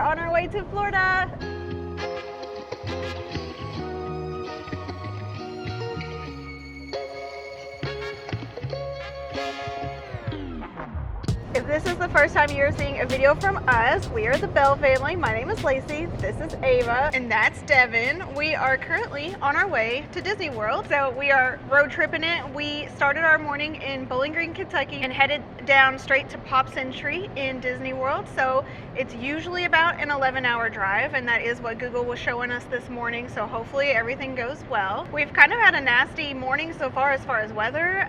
on our way to Florida. If this is the first time you're seeing a video from us, we are the Bell family. My name is Lacey, this is Ava, and that's Devin. We are currently on our way to Disney World. So we are road tripping it. We started our morning in Bowling Green, Kentucky and headed down straight to Pop Century in Disney World. So it's usually about an 11-hour drive, and that is what Google was showing us this morning. So hopefully everything goes well. We've kind of had a nasty morning so far as weather.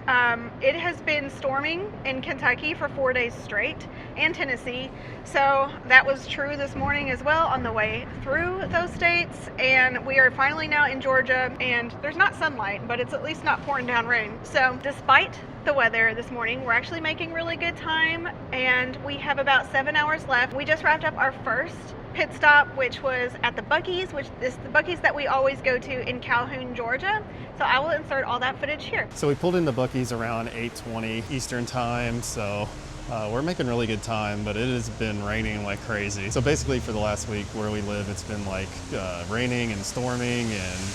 It has been storming in Kentucky for 4 days straight, and Tennessee, so that was true this morning as well on the way through those states. And we are finally now in Georgia, and there's not sunlight, but it's at least not pouring down rain. So despite the weather this morning, we're actually making really good time, and we have about 7 hours left. We just wrapped up our first pit stop, which was at the Buc-ee's, which is the Buc-ee's that we always go to in Calhoun, Georgia. So I will insert all that footage here. So we pulled in the Buc-ee's around 8:20 Eastern time, so we're making really good time, but it has been raining like crazy. So basically for the last week where we live, it's been like raining and storming and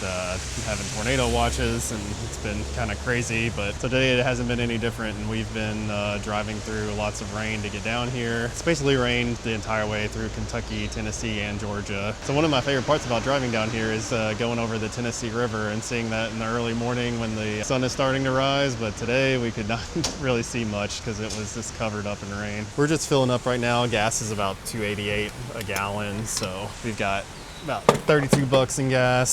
having tornado watches, and it's been kind of crazy. But today it hasn't been any different, and we've been driving through lots of rain to get down here. It's basically rained the entire way through Kentucky, Tennessee, and Georgia. So one of my favorite parts about driving down here is going over the Tennessee River and seeing that in the early morning when the sun is starting to rise. But today we could not really see much because it was just covered up in rain. We're just filling up right now. Gas is about $2.88 a gallon, so we've got about 32 bucks in gas.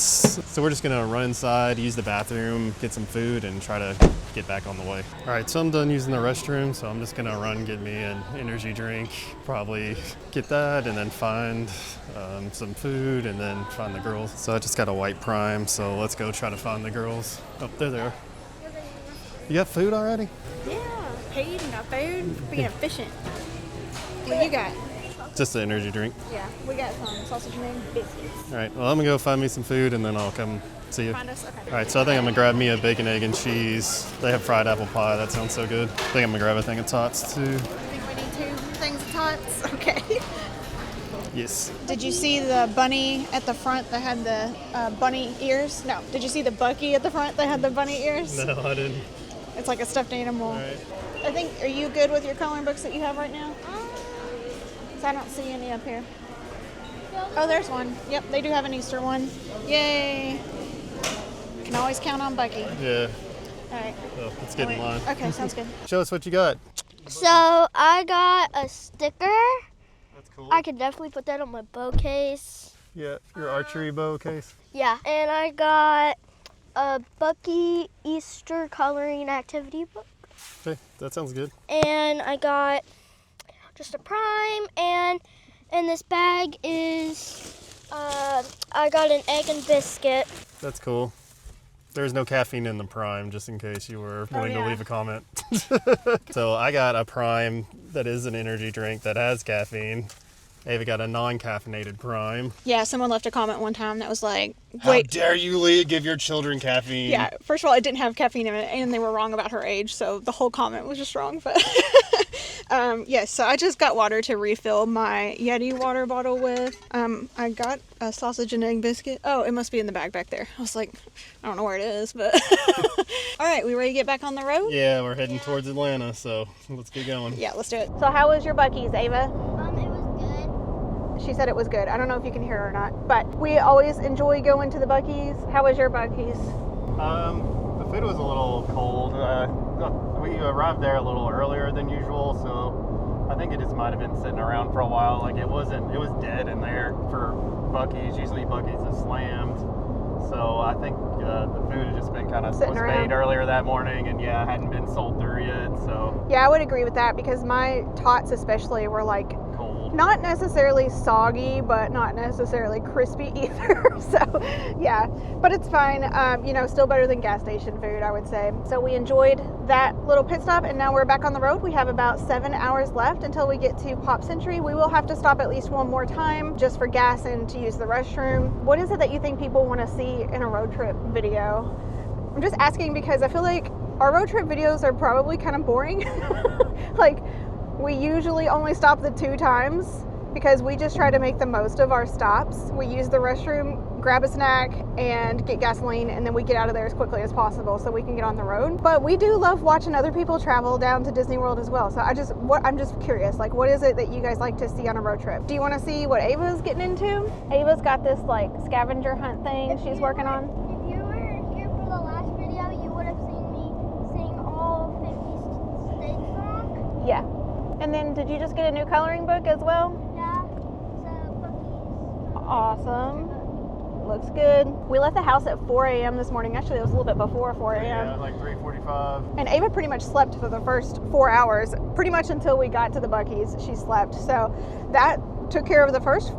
So we're just gonna run inside, use the bathroom, get some food, and try to get back on the way. All right, so I'm done using the restroom, so I'm just gonna run, get me an energy drink, probably get that, and then find some food, and then find the girls. So I just got a white prime, so let's go try to find the girls. Oh, there they are. You got food already? Yeah, paid and got food, being efficient. What you got? Just an energy drink. Yeah, we got some sausage and egg biscuits. All right, well, I'm gonna go find me some food, and then I'll come see you. Find us? Okay. All right, so I think I'm gonna grab me a bacon, egg, and cheese. They have fried apple pie. That sounds so good. I think I'm gonna grab a thing of tots too. I think we need 2 things of tots. Okay. Yes. Did you see the bunny at the front that had the bunny ears? No. Did you see the Buc-ee at the front that had the bunny ears? No, I didn't. It's like a stuffed animal. All right. I think, are you good with your coloring books that you have right now? Because I don't see any up here. Oh, there's one. Yep, they do have an Easter one. Yay. Can always count on Buc-ee. Yeah. All right. Well, let's get in line. Okay, sounds good. Show us what you got. So I got a sticker. That's cool. I could definitely put that on my bow case. Yeah, your archery bow case. Yeah, and I got a Buc-ee Easter coloring activity book. Okay, that sounds good. And I got just a prime, and in this bag is I got an egg and biscuit. That's cool. There's no caffeine in the prime, just in case you were willing to leave a comment. So I got a prime that is an energy drink that has caffeine. Ava got a non-caffeinated prime. Yeah, someone left a comment one time that was like, How dare you give your children caffeine? Yeah, first of all, it didn't have caffeine in it, and they were wrong about her age, so the whole comment was just wrong. But yes, so I just got water to refill my Yeti water bottle with. I got a sausage and egg biscuit. Oh, it must be in the bag back there. I was like, I don't know where it is, but all right, we ready to get back on the road? Yeah, we're heading towards Atlanta, so let's get going. Yeah, let's do it. So how was your Buc-ee's, Ava? It was She said it was good. I don't know if you can hear her or not, but we always enjoy going to the Buc-ee's. How was your Buc-ee's? The food was a little cold. We arrived there a little earlier than usual, so I think it just might have been sitting around for a while. Like it was dead in there for Buc-ee's. Usually Buc-ee's is slammed. So I think the food had just been kind of made earlier that morning, and yeah, hadn't been sold through yet. So yeah, I would agree with that, because my tots especially were like cold. Not necessarily soggy, but not necessarily crispy either. So yeah, but it's fine. You know, still better than gas station food, I would say. So we enjoyed that little pit stop, and now we're back on the road. We have about 7 hours left until we get to Pop Century. We will have to stop at least one more time just for gas and to use the restroom. What is it that you think people want to see in a road trip video? I'm just asking because I feel like our road trip videos are probably kind of boring. Like, we usually only stop the 2 times because we just try to make the most of our stops. We use the restroom, grab a snack, and get gasoline, and then we get out of there as quickly as possible so we can get on the road. But we do love watching other people travel down to Disney World as well. So I'm just curious, like, what is it that you guys like to see on a road trip? Do you want to see what Ava's getting into? Ava's got this like scavenger hunt thing she's working on. If you were here for the last video, you would have seen me sing all 50 state songs. Yeah. And then did you just get a new coloring book as well? Yeah. So Buc-ee's. Awesome. Looks good. We left the house at 4 a.m. this morning. Actually, it was a little bit before 4 a.m. Yeah, like 3:45. And Ava pretty much slept for the first 4 hours, pretty much until we got to the Buc-ee's. She slept. So that took care of the first,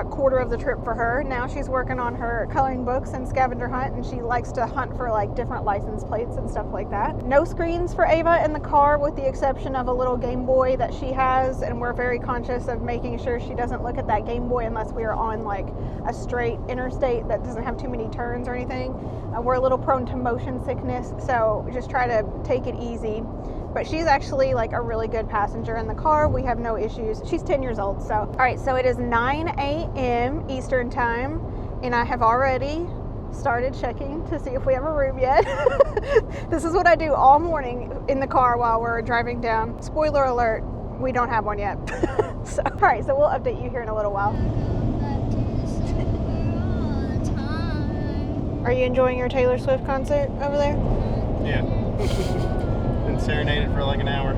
quarter of the trip for her. Now she's working on her coloring books and scavenger hunt, and she likes to hunt for like different license plates and stuff like that. No screens for Ava in the car, with the exception of a little Game Boy that she has, and we're very conscious of making sure she doesn't look at that Game Boy unless we are on like a straight interstate that doesn't have too many turns or anything. We're a little prone to motion sickness, so we just try to take it easy. But she's actually like a really good passenger in the car. We have no issues. She's 10 years old. So, all right, so it is 9 a.m. Eastern time, and I have already started checking to see if we have a room yet. This is what I do all morning in the car while we're driving down. Spoiler alert, we don't have one yet. So, all right, so we'll update you here in a little while. Are you enjoying your Taylor Swift concert over there? Yeah. Been serenaded for like an hour.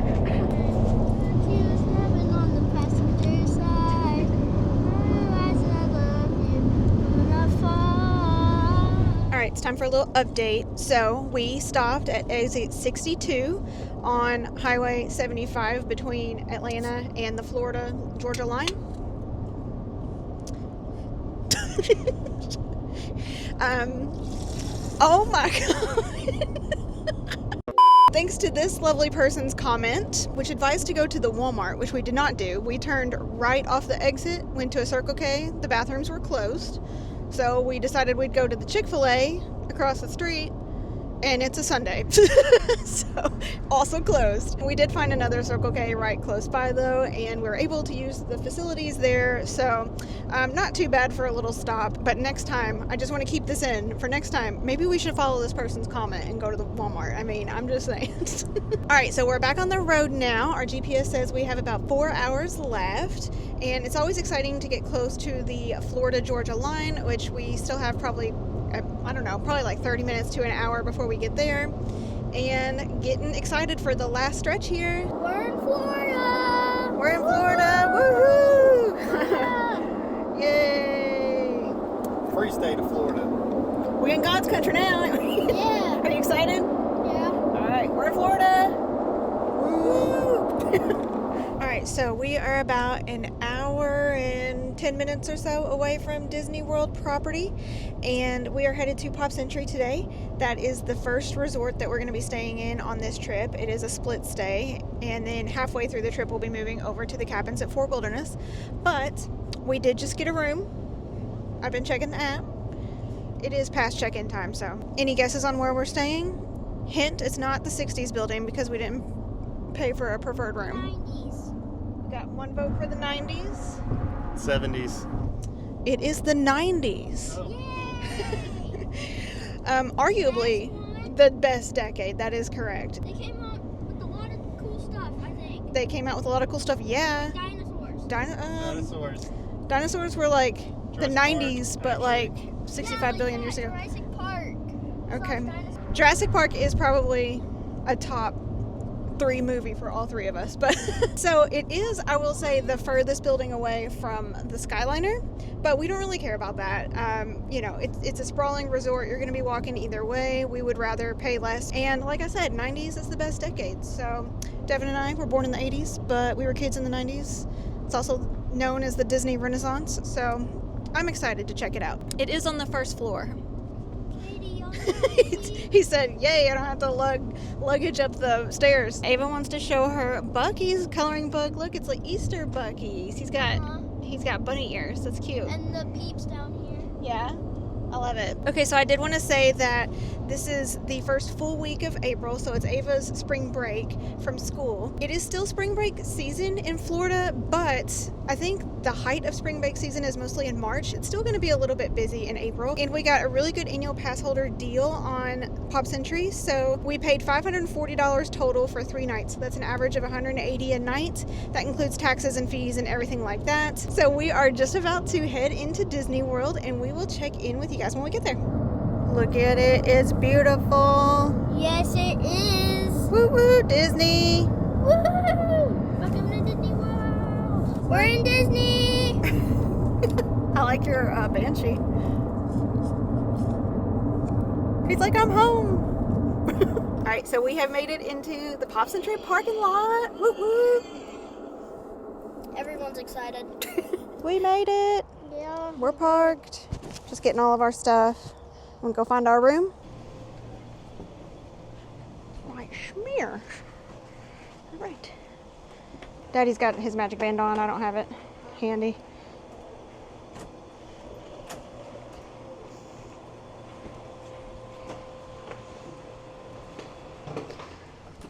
All right, it's time for a little update. So we stopped at exit 62 on Highway 75 between Atlanta and the Florida-Georgia line. Oh my God. Thanks to this lovely person's comment, which advised to go to the Walmart, which we did not do. We turned right off the exit, went to a Circle K. The bathrooms were closed. So we decided we'd go to the Chick-fil-A across the street, and it's a Sunday. So also closed. We did find another Circle K right close by though, and we were able to use the facilities there. So not too bad for a little stop, but next time, I just want to keep this in for next time. Maybe we should follow this person's comment and go to the Walmart. I mean, I'm just saying. All right, so we're back on the road now. Our GPS says we have about 4 hours left, and it's always exciting to get close to the Florida-Georgia line, which we still have probably, I don't know, probably like 30 minutes to an hour before we get there. And getting excited for the last stretch here. We're in Florida! We're in Florida! Woohoo! Yay! Free state of Florida. We're in God's country now. Yeah! Are you excited? Yeah. All right, we're in Florida. Woo! All right, so we are about an hour and 10 minutes or so away from Disney World property, and we are headed to Pop Century today. That is the first resort that we're going to be staying in on this trip. It is a split stay, and then halfway through the trip we'll be moving over to the cabins at Fort Wilderness. But we did just get a room. I've been checking the app. It is past check-in time, so any guesses on where we're staying? Hint, it's not the 60s building because we didn't pay for a preferred room. 90s. Got one vote for the 90s. 70s. It is the 90s. Yay! Arguably the best decade. That is correct. They came out with a lot of cool stuff, I think. They came out with a lot of cool stuff. Yeah. Dinosaurs. Dinosaurs. Dinosaurs were like the Jurassic 90s, Park, but like actually. 65 billion years ago. Jurassic Park. Okay. Dinosaurs. Jurassic Park is probably a top 3 movie for all 3 of us, but so it is, I will say, the furthest building away from the Skyliner, but we don't really care about that. It's a sprawling resort. You're going to be walking either way. We would rather pay less, and like I said, 90s is the best decade. So Devin and I were born in the 80s, but we were kids in the 90s. It's also known as the Disney Renaissance, so I'm excited to check it out. It is on the first floor. He said, yay, I don't have to luggage up the stairs. Ava wants to show her Buc-ee's coloring book. Look, it's like Easter Buc-ee's. He's got bunny ears. That's cute. And the peeps down here. Yeah. I love it. Okay, so I did want to say that this is the first full week of April, so it's Ava's spring break from school. It is still spring break season in Florida, but I think the height of spring break season is mostly in March. It's still going to be a little bit busy in April, and we got a really good annual pass holder deal on Pop Century, so we paid $540 total for 3 nights. So that's an average of $180 a night. That includes taxes and fees and everything like that. So we are just about to head into Disney World, and we will check in with you guys when we get there. Look at it, it's beautiful. Yes, it is. Woo woo, Disney. Woohoo! Welcome to Disney World. We're in Disney. I like your Banshee. He's like, I'm home. All right, so we have made it into the Pop Century parking lot. Woo woo. Everyone's excited. We made it. Yeah. We're parked. Just getting all of our stuff. We'll go find our room. Right, schmear. All right. Daddy's got his magic band on. I don't have it handy.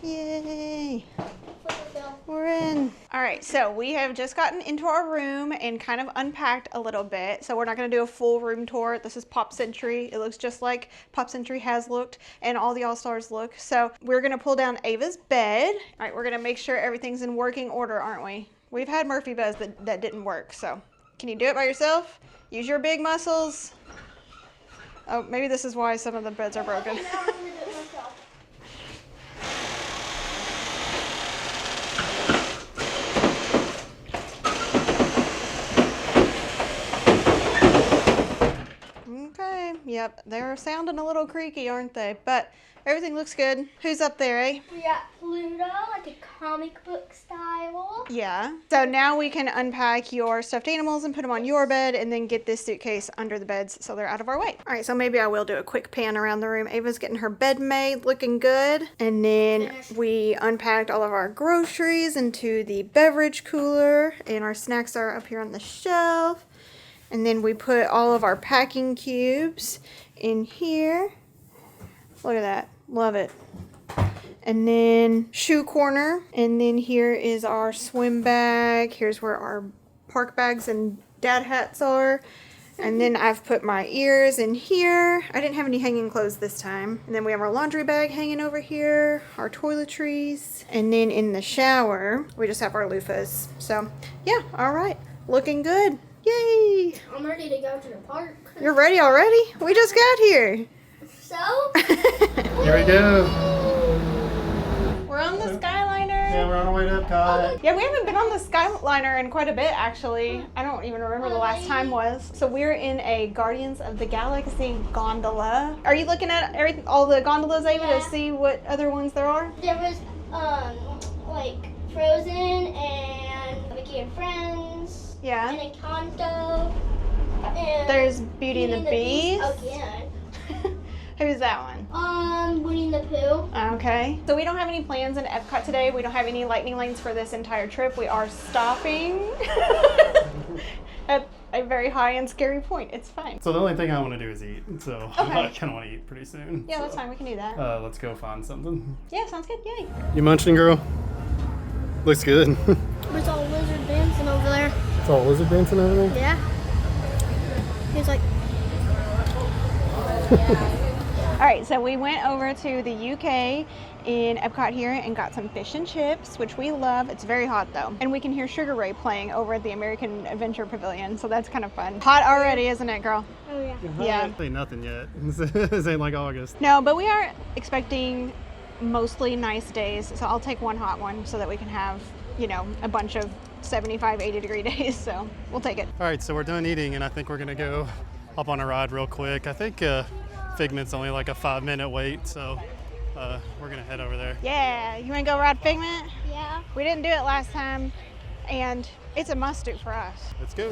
Yay. We're in. All right, so we have just gotten into our room and kind of unpacked a little bit. So we're not gonna do a full room tour. This is Pop Century. It looks just like Pop Century has looked and all the All-Stars look. So we're gonna pull down Ava's bed. All right, we're gonna make sure everything's in working order, aren't we? We've had Murphy beds that didn't work, so. Can you do it by yourself? Use your big muscles. Oh, maybe this is why some of the beds are broken. Okay, yep, they're sounding a little creaky, aren't they? But everything looks good. Who's up there, eh? We got Pluto, like a comic book style. Yeah. So now we can unpack your stuffed animals and put them on your bed and then get this suitcase under the beds so they're out of our way. All right, so maybe I will do a quick pan around the room. Ava's getting her bed made, looking good. And then we unpacked all of our groceries into the beverage cooler, and our snacks are up here on the shelf. And then we put all of our packing cubes in here. Look at that. Love it. And then shoe corner. And then here is our swim bag. Here's where our park bags and dad hats are. And then I've put my ears in here. I didn't have any hanging clothes this time. And then we have our laundry bag hanging over here, our toiletries. And then in the shower, we just have our loofahs. So yeah, all right. Looking good. Yay! I'm ready to go to the park. You're ready already? We just got here. So? Here we go. We're on the Skyliner. Yeah, we're on our way to Epcot. Yeah, we haven't been on the Skyliner in quite a bit, actually. I don't even remember the last time was. So we're in a Guardians of the Galaxy gondola. Are you looking at all the gondolas, Ava, Yeah. to see what other ones there are? There was, like, Frozen and Mickey and Friends. Yeah. And Encanto. And There's Beauty and the Beast. Again. Who's that one? Winnie the Pooh. Okay. So we don't have any plans in Epcot today. We don't have any lightning lanes for this entire trip. We are stopping at a very high and scary point. It's fine. So the only thing I want to do is eat. So I kind of want to eat pretty soon. Yeah, so, that's fine. We can do that. Let's go find something. Yeah, sounds good. Yay. You munching, girl? Looks good. There's all lizard dancing over there. It's all lizard dancing over there? Yeah. He's like... All right, so we went over to the UK in Epcot here and got some fish and chips, which we love. It's very hot though. And we can hear Sugar Ray playing over at the American Adventure Pavilion, so that's kind of fun. Hot already, isn't it, girl? Oh, yeah. Yeah. Ain't nothing yet. This ain't like August. No, but we are expecting mostly nice days, so I'll take one hot one so that we can have, you know, a bunch of 75, 80 degree days, so we'll take it. All right, so we're done eating, and I think we're gonna go hop on a ride real quick. I think Figment's only like a 5-minute wait, so we're gonna head over there. Yeah, you wanna go ride Figment? Yeah. We didn't do it last time, and it's a must do for us. Let's go.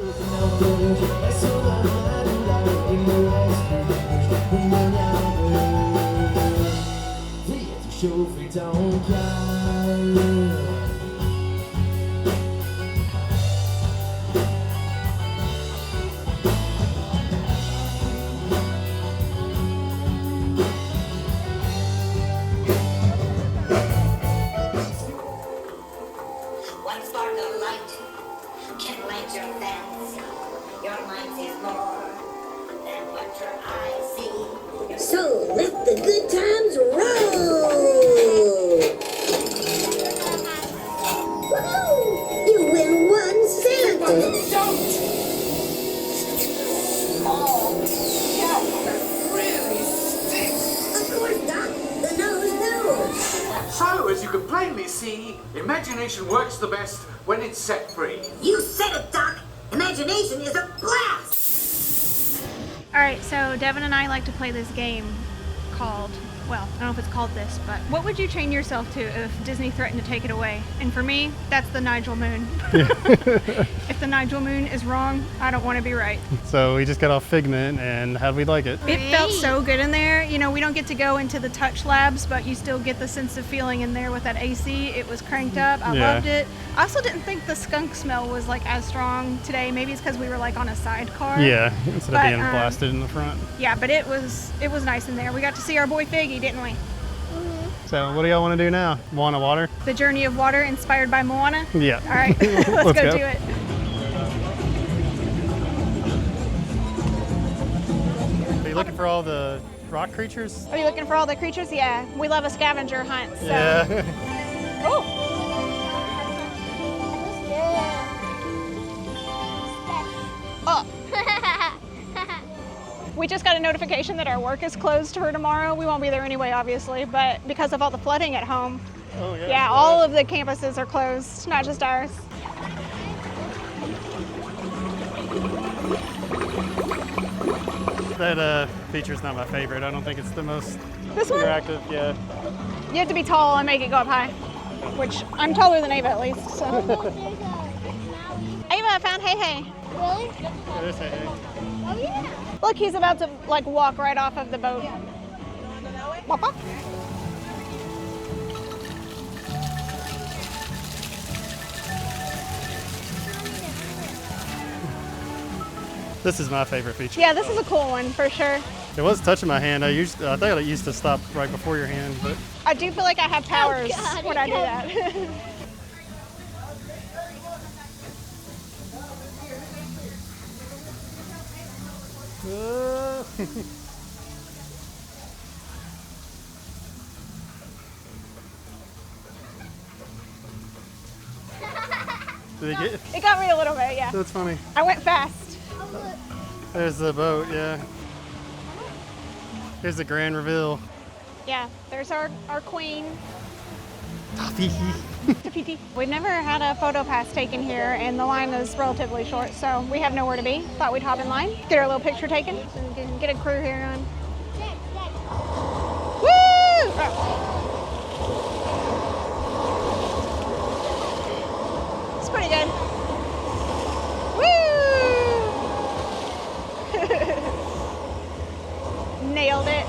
excite your fancy. Your mind sees more than what your eyes see. So let the good times roll. Woohoo! You win one Santa. Don't! Oh, yeah, really stinks. Of course, Doc. The nose knows. So, as you can plainly see, imagination works the best when it's set free. You said it, Doc. Imagination is a blast. All right, so Devin and I like to play this game called, well, I don't know if it's called this, but what would you chain yourself to if Disney threatened to take it away? And for me, that's the Nigel Moon. If the Nigel Moon is wrong, I don't want to be right. So we just got off Figment, and how'd we like it? It felt so good in there. You know, we don't get to go into the touch labs, but you still get the sense of feeling in there with that AC. It was cranked up. I loved it. I also didn't think the skunk smell was like as strong today. Maybe it's because we were like on a sidecar. Yeah, instead of being blasted in the front. Yeah, but it was nice in there. We got to see our boy Figgy, didn't we? So what do y'all want to do now? Moana water? The Journey of Water inspired by Moana? Yeah. All right, let's go do it. Are you looking for all the rock creatures? Are you looking for all the creatures? Yeah, we love a scavenger hunt. So. Yeah. Oh. Oh. We just got a notification that our work is closed for tomorrow. We won't be there anyway, obviously, but because of all the flooding at home. Oh, yeah. Yeah, all of the campuses are closed, not just ours. That feature's not my favorite. I don't think it's the most This one? interactive. Yeah. You have to be tall and make it go up high, which I'm taller than Ava at least. So. Ava, I found Hey Hey. Really? It is hey. Oh yeah. Look, he's about to like walk right off of the boat. Papa? This is my favorite feature. Yeah, this is a cool one for sure. It was touching my hand. I thought it used to stop right before your hand, but I do feel like I have powers when I do that. Did it get? It got me a little bit, yeah. That's funny. I went fast. There's the boat, yeah. Here's the grand reveal. Yeah, there's our queen. Toffee. Tafiti. We've never had a photo pass taken here, and the line is relatively short, so we have nowhere to be. Thought we'd hop in line, get our little picture taken, and get a crew here on. Woo! Oh. It's pretty good. Woo! Nailed it.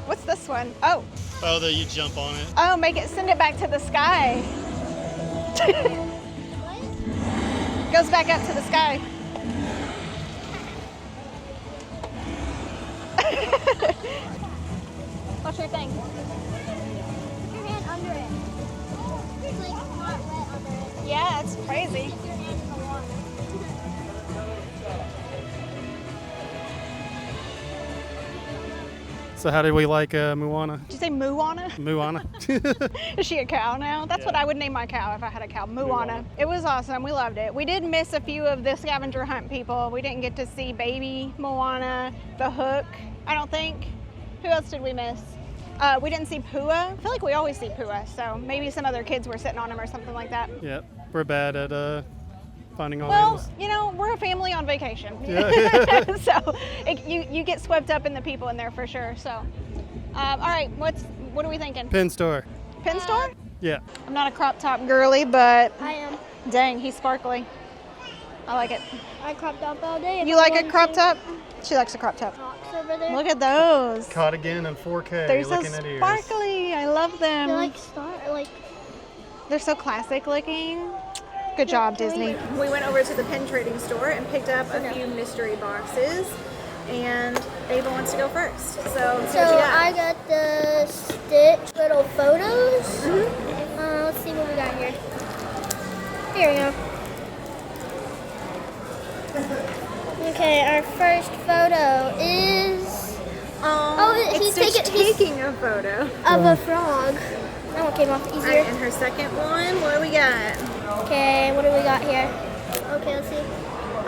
What's this one? Oh. Oh, that you jump on it. Oh, send it back to the sky. Goes back up to the sky. What's your thing? Put your hand under it. It's like not wet under it. Yeah, it's crazy. Get your hand in the water. So how did we like Moana? Did you say Moana? Moana. Is she a cow now? That's what I would name my cow if I had a cow. Moana. It was awesome. We loved it. We did miss a few of the scavenger hunt people. We didn't get to see baby Moana, the Hook, I don't think. Who else did we miss? We didn't see Pua. I feel like we always see Pua, so maybe some other kids were sitting on him or something like that. Yep. We're bad at finding all Well, animals. you know, we're a family on vacation. Yeah. So you get swept up in the people in there for sure. So, all right, what are we thinking? Pin store. Pin store? Yeah. I'm not a crop top girly, but I am. dang, he's sparkly. I like it. I cropped up all day. You like a crop top? She likes a crop top. Socks over there. Look at those. Caught again in 4K. They're so looking at ears. sparkly. I love them. They're like They're so classic looking. Good job, Disney. We went over to the pin trading store and picked up a few mystery boxes. And Ava wants to go first. So So I got the Stitch little photos. Let's see what we got here. Here we go. Okay, our first photo is. He's taking a photo. Of a frog. That one came off All easier. right, and her second one, what do we got? Okay, what do we got here? Okay, let's see.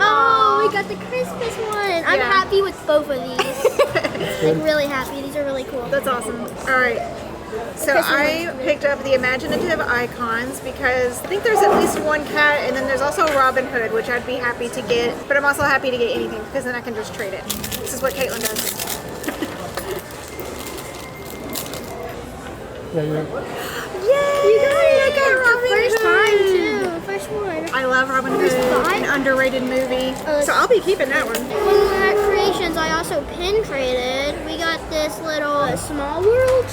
Oh, we got the Christmas one. I'm Yeah. happy with both of these. Like really happy. These are really cool. That's awesome. All right. So I picked up the imaginative icons because I think there's at least one cat, and then there's also a Robin Hood, which I'd be happy to get, but I'm also happy to get anything because then I can just trade it. This is what Caitlin does. Yeah, yeah. Yay! You got it. I got Robin First Hood. time too. First one. I love Robin Hood, five? an underrated movie. Oh, So I'll be keeping that one. When we were at Creations, I also pin traded. We got this little Small World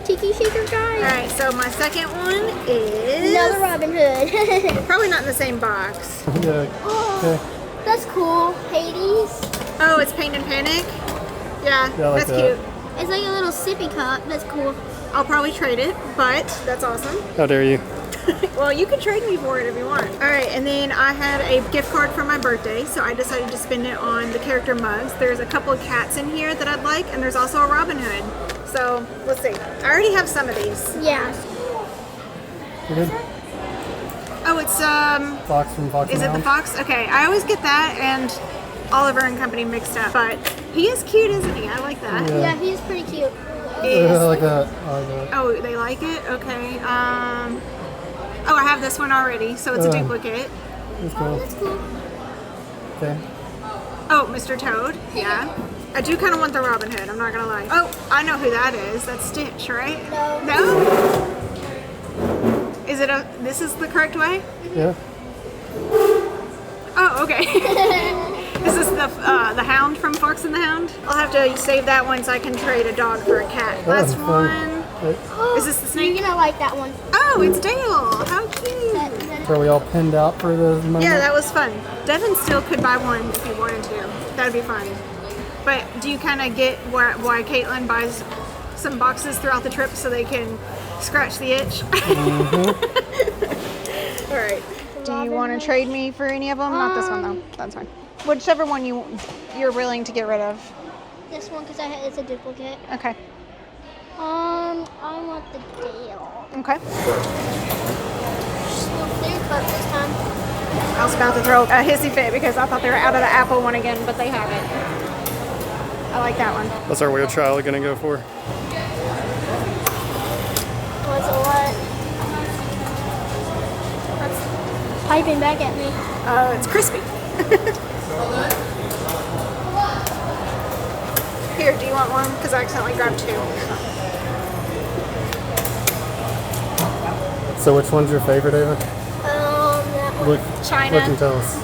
Tiki Shaker guy. All right, so my second one is Another Robin Hood. probably not in the same box. Yeah. Oh, that's cool. Hades. Oh, it's Pain and Panic. Yeah, Yeah, I like that's that. cute. It's like a little sippy cup. That's cool. I'll probably trade it, but that's awesome. How dare you? Well, you can trade me for it if you want. All right, and then I had a gift card for my birthday, so I decided to spend it on the character mugs. There's a couple of cats in here that I'd like, and there's also a Robin Hood. So let's see. I already have some of these. Yeah. You good? Oh, it's Fox from Fox is and it the Hound? fox? Okay, I always get that and Oliver and Company mixed up, but he is cute, isn't he? I like that. Yeah. Yeah, he's pretty cute. I like that. I like that. Oh, they like it? Okay. Oh, I have this one already, so it's a duplicate. That's Oh, cool. that's cool. Okay. Oh, Mr. Toad. Yeah. I do kind of want the Robin Hood, I'm not gonna lie. Oh, I know who that is. That's Stitch, right? No. No? Is it this is the correct way? Yeah. Oh, okay. Is this the Hound from Fox and the Hound? I'll have to save that one so I can trade a dog for a cat. Last fun. one. Oh, Is this the snake? You're gonna like that one. Oh, it's Dale. How cute. Are we all pinned out for the money? Yeah, that was fun. Devin still could buy one if he wanted to. That'd be fun. But do you kind of get why Caitlin buys some boxes throughout the trip so they can scratch the itch? All right. Do you want to trade me for any of them? Not this one though. That's fine. Whichever one you're willing to get rid of. This one because it's a duplicate. Okay. I want the Dale. Okay. Just a little clear cut this time. I was about to throw a hissy fit because I thought they were out of the Apple one again, but they haven't. I like that one. What's our wheel trial gonna go for? What's a what? That's piping back at me. It's crispy. Here, do you want one? Because I accidentally grabbed two. So which one's your favorite, Ava? That one. Look, China. look and tell us.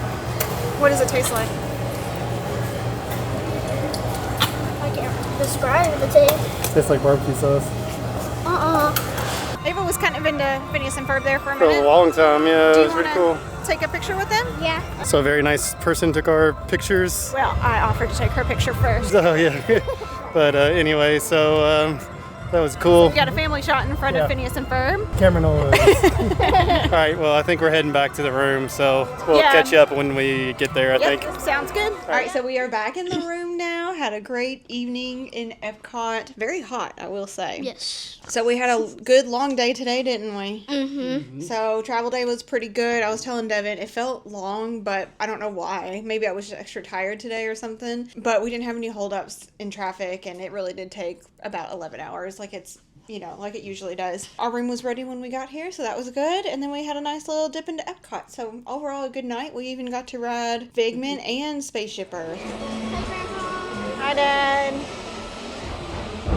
What does it taste like? I can't describe the taste. Tastes like barbecue sauce. Ava was kind of into Phineas and Ferb there for a For a minute. long time, yeah, Do it you was want pretty cool. to take a picture with them? Yeah. So a very nice person took our pictures. Well, I offered to take her picture first. Oh yeah. But anyway, so that was cool. We got a family shot in front Yeah. of Phineas and Ferb. Cameron always. All right, well, I think we're heading back to the room, so we'll Yeah. catch you up when we get there, I think. Yep, sounds good. All right, so we are back in the room now. Had a great evening in Epcot. Very hot, I will say. Yes. So we had a good long day today, didn't we? Mm-hmm. So travel day was pretty good. I was telling Devin it felt long, but I don't know why. Maybe I was just extra tired today or something. But we didn't have any holdups in traffic, and it really did take about 11 hours, like it's, like it usually does. Our room was ready when we got here, so that was good. And then we had a nice little dip into Epcot. So overall, a good night. We even got to ride Figment and Spaceship Earth. Hi, Dad.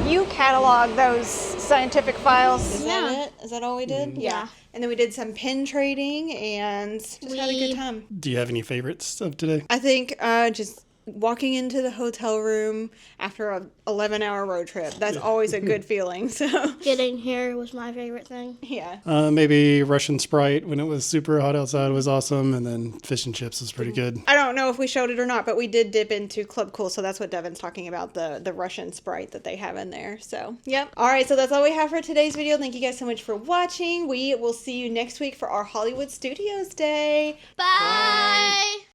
You catalog those scientific files. Is that it? Is that all we did? Yeah. And then we did some pin trading and just had a good time. Do you have any favorites of today? I think just walking into the hotel room after a 11-hour road trip, that's always a good feeling. So Getting here was my favorite thing. yeah. Maybe Russian Sprite when it was super hot outside was awesome, and then fish and chips was pretty good. I don't know if we showed it or not, but we did dip into Club Cool, so that's what Devin's talking about, the Russian Sprite that they have in there. So, yep. All right, so that's all we have for today's video. Thank you guys so much for watching. We will see you next week for our Hollywood Studios Day. Bye.